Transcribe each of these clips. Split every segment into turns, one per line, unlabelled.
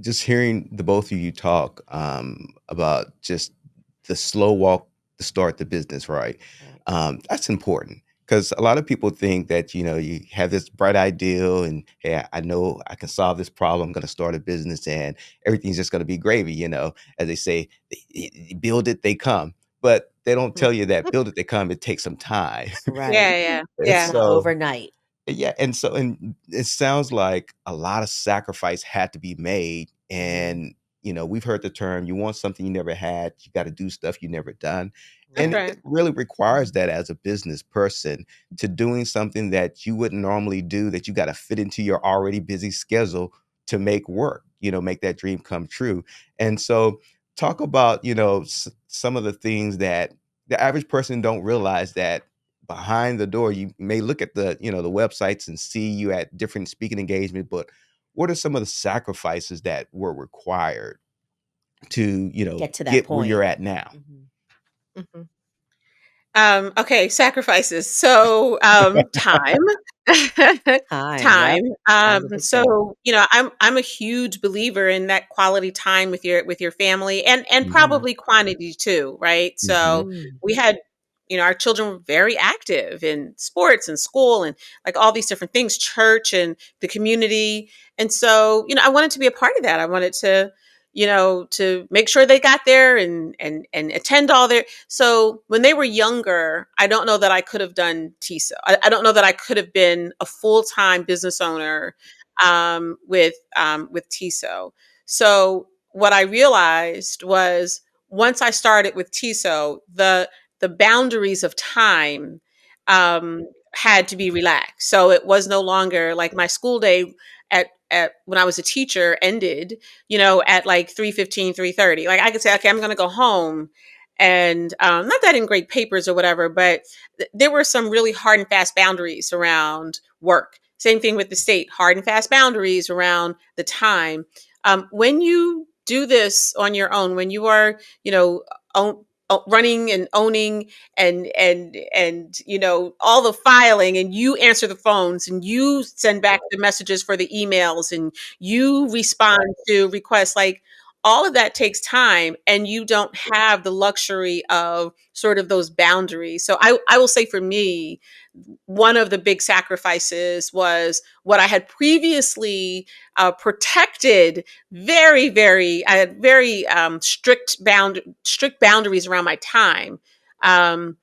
just hearing the both of you talk about just the slow walk to start the business, right?
Right.
That's important because a lot of people think that, you have this bright ideal and, hey, I know I can solve this problem. I'm going to start a business and everything's just going to be gravy, as they say, build it, they come. But they don't tell you that build it, they come. It takes some time.
Right.
Yeah,
And
It's
yeah.
not
so,
overnight.
yeah, and it sounds like a lot of sacrifice had to be made. And, we've heard the term, you want something you never had, you got to do stuff you never done.
That's
And
Right.
right.
it really requires that as a business person to doing something that you wouldn't normally do, that you got to fit into your already busy schedule to make work, make that dream come true. And so talk about, some of the things that the average person don't realize that behind the door. You may look at the websites and see you at different speaking engagements, but what are some of the sacrifices that were required to
Get to that
get where
point.
you're at now?
Mhm. Okay, sacrifices. So, time,
Time.
time.
Yep. Time's a big thing.
So, I'm a huge believer in that quality time with your family and
Mhm,
probably quantity too, right?
mhm,
So
Mm.
we had, our children were very active in sports and school and like all these different things, church and the community. And so, I wanted to be a part of that. I wanted to make sure they got there and attend all their. So when they were younger, I don't know that I could have done TESO. I don't know that I could have been a full-time business owner with TESO. So what I realized was once I started with TESO, the boundaries of time had to be relaxed. So it was no longer like my school day at when I was a teacher ended, at like 3:15, 3:30. Like I could say, okay, I'm going to go home. And not that in great papers or whatever, but there were some really hard and fast boundaries around work. Same thing with the state, hard and fast boundaries around the time. When you do this on your own, when you are, own, running and owning and all the filing, and you answer the phones and you send back the messages for the emails and you respond to requests, like all of that takes time and you don't have the luxury of sort of those boundaries. So I will say for me, one of the big sacrifices was what I had previously protected. Very, very, I had very strict boundaries around my time. I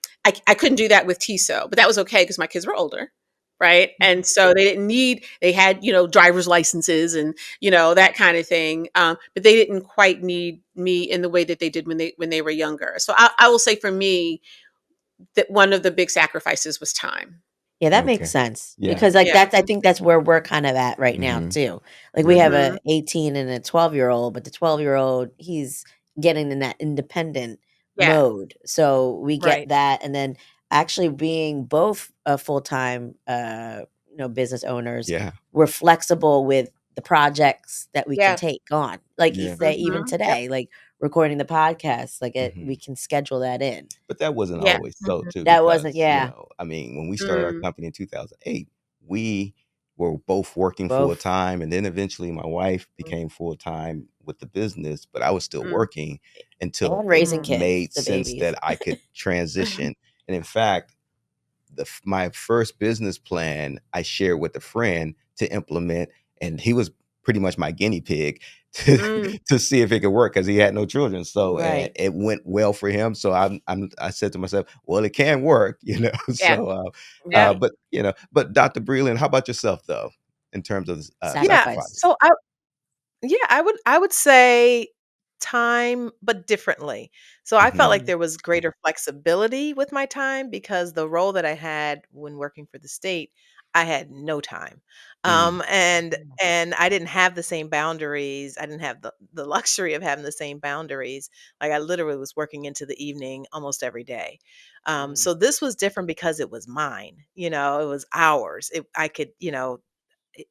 couldn't do that with TESO, but that was okay because my kids were older, right? And so they had driver's licenses and that kind of thing, but they didn't quite need me in the way that they did when they were younger. So I will say for me that one of the big sacrifices was time.
Yeah, that makes
okay.
sense
Yeah.
because, like,
Yeah.
I think that's where we're kind of at right now
Mhm,
too. Like, we have
mhm.
a 18 and a 12-year-old, but the 12-year-old, he's getting in that independent
Yeah.
mode. So we get
Right.
that, and then actually being both a full-time, business owners,
Yeah.
we're flexible with the projects that we can
Yeah.
take on. Like you
Yeah.
say, even
Yep.
today, like recording the podcast, like we
Mhm.
can schedule that in.
But that wasn't
Yeah.
always so too,
That wasn't,
because,
yeah,
I mean, when we started our
Mm.
company in 2008, we were both working full
both.
time. And then eventually my wife became full time with the business, but I was still
Mm.
working until
And
it
raising
Mm.
kids,
made
the
sense
babies.
that I could transition. And in fact, my first business plan I shared with a friend to implement, and he was pretty much my guinea pig to
Mm.
to see if it could work because he had no children. So and
Right.
it went well for him. So I said to myself, well, it can work,
Yeah.
So
Yeah.
Right.
but Dr. Breland, how about yourself though, in terms of
Yeah.
Sacrifice.
sacrifices?
So I would say time, but differently. So I felt
Hmm.
like
Mhm.
there was greater flexibility with my time because the role that I had when working for the state, I had no time.
Mm,
And
Mm.
and I didn't have the same boundaries. I didn't have the luxury of having the same boundaries. Like I literally was working into the evening almost every day.
Mm.
So this was different because it was mine. It was ours. I could,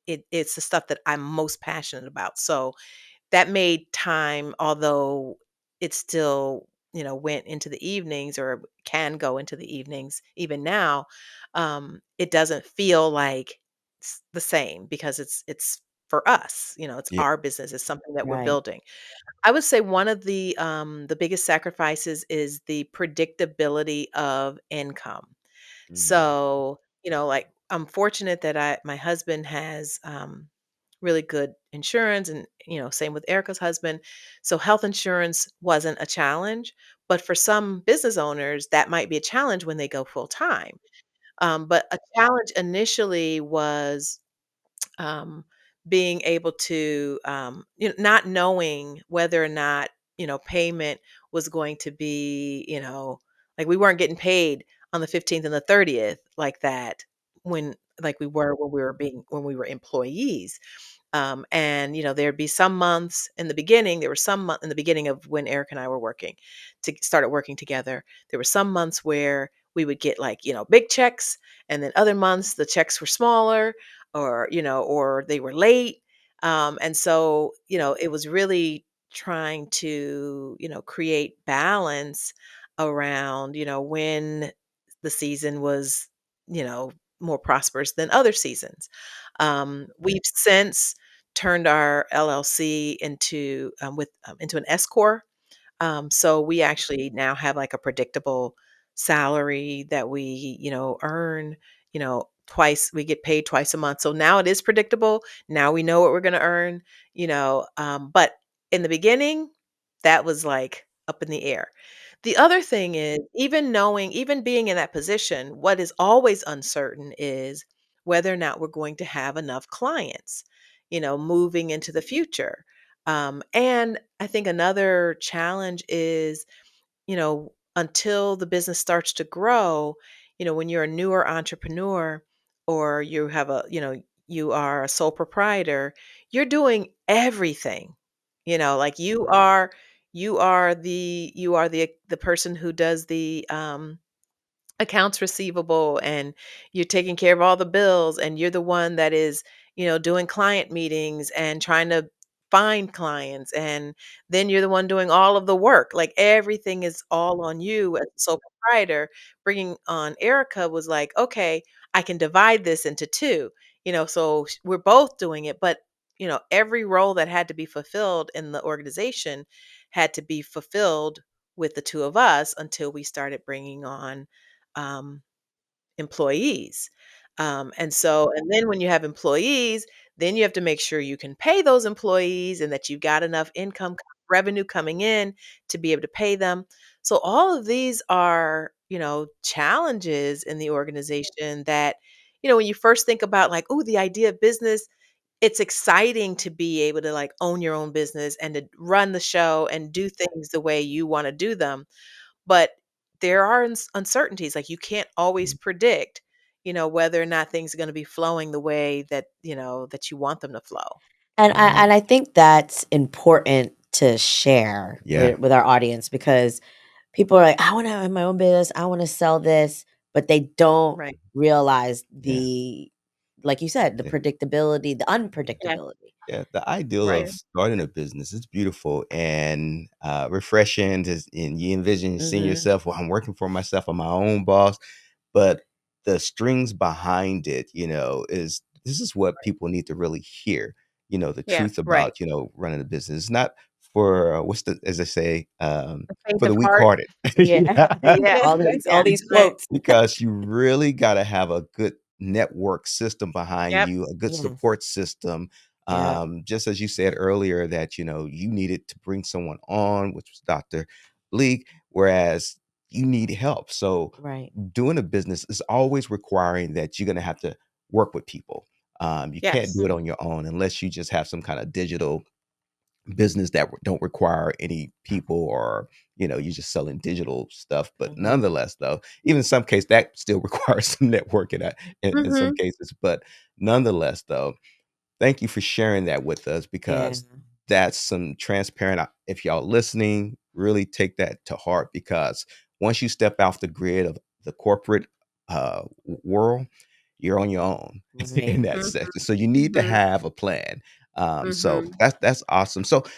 it's the stuff that I'm most passionate about. So that made time, although it still, went into the evenings or can go into the evenings even now, it doesn't feel like the same because it's for us. It's
Yeah.
our business. It's something that we're
Right.
building. I would say one of the biggest sacrifices is the predictability of income.
Mm.
So, like I'm fortunate that my husband has really good insurance, and same with Erica's husband. So health insurance wasn't a challenge, but for some business owners that might be a challenge when they go full time. But a challenge initially was um, being able to, not knowing whether or not, payment was going to be, like we weren't getting paid on the 15th and the 30th like that when like we were when we were employees. And there'd be some months in the beginning. There were some in the beginning of when Eric and I were started working together. There were some months where we would get like big checks, and then other months the checks were smaller, or they were late. And so it was really trying to create balance around when the season was you know more prosperous than other seasons. We've since turned our LLC into an S corp. So we actually now have like a predictable salary that we, earn, twice. We get paid twice a month. So now it is predictable. Now we know what we're going to earn, but in the beginning, that was like up in the air. The other thing is, even being in that position, what is always uncertain is whether or not we're going to have enough clients, moving into the future. And I think another challenge is, until the business starts to grow, when you're a newer entrepreneur, or you are a sole proprietor, you're doing everything. Like you are the person who does the accounts receivable, and you're taking care of all the bills, and you're the one that is doing client meetings and trying to find clients, and then you're the one doing all of the work. Like everything is all on you as a sole proprietor. Bringing on Erica was like, okay, I can divide this into two, so we're both doing it, but every role that had to be fulfilled in the organization had to be fulfilled with the two of us until we started bringing on um, employees. And then when you have employees, then you have to make sure you can pay those employees and that you've got enough revenue coming in to be able to pay them. So all of these are, challenges in the organization that, when you first think about like, oh, the idea of business, it's exciting to be able to like own your own business and to run the show and do things the way you want to do them. But there are uncertainties, like, you can't always predict, whether or not things are gonna be flowing the way that you want them to flow.
And I think that's important to share
Yeah.
with our audience, because people are like, "I wanna have my own business, I wanna sell this," but they don't
Right.
realize
Yeah.
like you said, the
Yeah.
predictability, the
Yeah.
unpredictability.
Yeah, the ideal
Right.
of starting a business is beautiful and refreshing. And you envision seeing
Mhm.
yourself, well, I'm working for myself, I'm my own boss. But the strings behind it, is this is what people need to really hear. The
Yeah.
truth
Right.
about running a business. It's not for what's the as they say,
The faint
for the
of
weak
heart.
hearted.
Yeah.
Yeah.
All
Yeah.
these
Right.
quotes.
Because you really gotta have a good network system behind
Yep.
you, a good
Yes.
support system.
Yep.
Just as you said earlier that, you needed to bring someone on, which was Dr. Leak, whereas you need help. So
Right.
doing a business is always requiring that you're gonna have to work with people. You can't do
Yes.
it on your own unless you just have some kind of digital business that don't require any people, or you're just selling digital stuff. But
Mhm.
nonetheless, though, even in some cases that still requires some networking in some
Mhm.
cases. But nonetheless, though, thank you for sharing that with us,
Yeah.
because that's some transparent. If y'all listening, really take that to heart, because once you step off the grid of the corporate world, you're on your own in
Right.
that
Mhm.
section. So you need to
Mhm.
have a plan. So
Mhm.
that's awesome. So